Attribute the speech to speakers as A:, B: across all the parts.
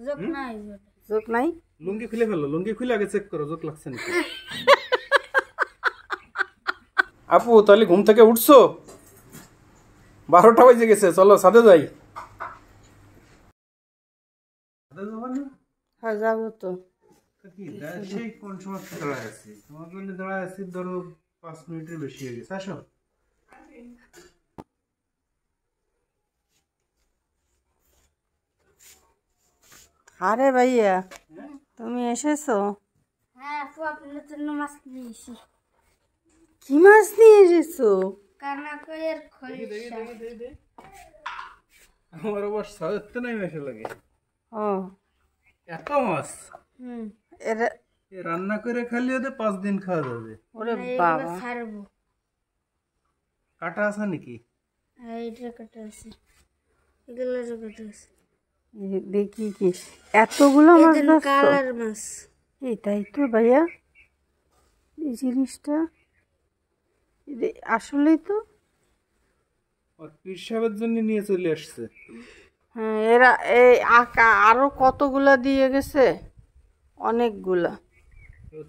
A: যোগ নাই
B: লুঙ্গি খুলে ফেলো, লুঙ্গি খুলে আগে চেক করো যোগ লাগছে নাকি। আপু তাহলে ঘুম থেকে উঠছো? 12টা বেজে গেছে, চলো ছাদে যাই।
A: হ্যাঁ যাবো তো।
B: সেই কোন সময় দাঁড়ায় আছি, তোমার জন্য দাঁড়ায় আছি ধরো 5 মিনিটের বেশি হয়ে গেছে। আসো।
A: আরে ভাইয়া তুমি এসেছো?
C: হ্যাঁ আপু আপনার জন্য মাছ নিয়ে এসেছি।
A: কি মাছ নিয়ে এসেছো?
C: কানাকয়ের খলিশা।
B: আমার আবার সাজতে নাই মেশে লাগে।
A: ও
B: এত মাছ
A: এরা
B: রান্না করে খালি ওদের 5 দিন খাওয়া যাবে।
A: ওরে বাবা
C: ছাড়বো।
B: কাটা আছে নাকি?
C: হ্যাঁ এটা কাটা আছে, এগুলো কাটা আছে।
A: দেখি কি এতগুলো মাছ ধরছো?
C: কালার মাছ।
A: এটাই তো ভাইয়া এই জিনিসটা আসলেই তো।
B: ওর পীর সাহেবের জন্য নিয়ে চলে আসছে।
A: হ্যাঁ এরা এই আরো কতগুলা দিয়ে গেছে, অনেকগুলা।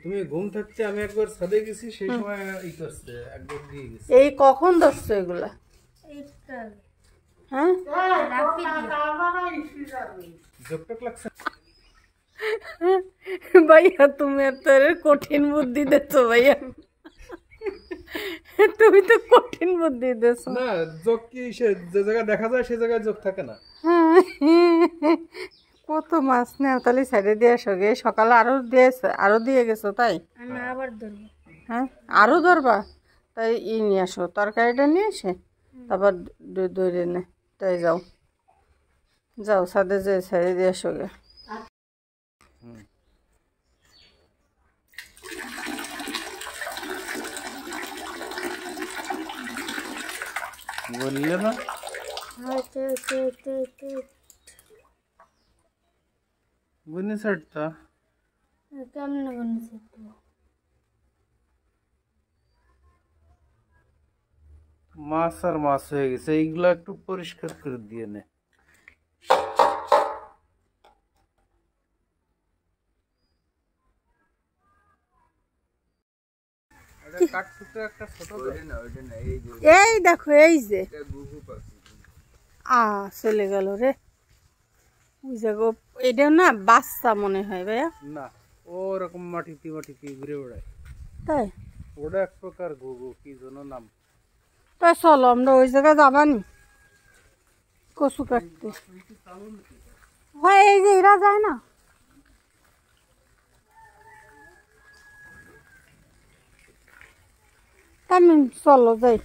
B: তুমি ঘুম থাকতে আমি একবার ছাদে গেছি, সেই সময় ই করছে একবার দিয়ে গেছে।
A: এই কখন ধরছো এগুলা? হ্যাঁ
B: জকটক লাগছে।
A: ভাইয়া তুমি এত কঠিন বুদ্ধি দিচ্ছো ভাইয়া, তুমি তো কঠিন বুদ্ধি দিচ্ছো।
B: না যোগ কি যে জায়গায় দেখা যায় সেই জায়গায় যোগ থাকে না।
A: কত মাছ নেও তাহলে সাইডে দিয়ে আসো গে, সকালে আরো দিয়ে গেছো তাই?
C: আমি আবার ধরবো।
A: হ্যাঁ আরো ধরবা? তাই নিয়ে আসো, তরকারিটা নিয়ে এসে তারপর দৌড়ে নে। তাই যাও যাও সাথে যে সাইডে দিয়ে আসো গে।
B: বললে না বুঝনি ছাড়তা
C: কেমন বলছে
B: মাছ আর মাছ হয়ে গেছে, এইগুলো একটু পরিষ্কার করে দিয়ে নে।
A: এই দেখো এই যে চলে গেল রে, বুঝে গো। এটা না বাচ্চা মনে হয় ভাইয়া।
B: না ওরকম মাটিতে ঘুরে বেড়ায়।
A: তাই
B: ওটা এক প্রকার ঘুঘু, কি যেন নাম।
A: তাই চলো আমরা ওই জায়গায় যাবানি কচু কাটতে। হয় এই যে এরা যায় না, আমি চলো যাই।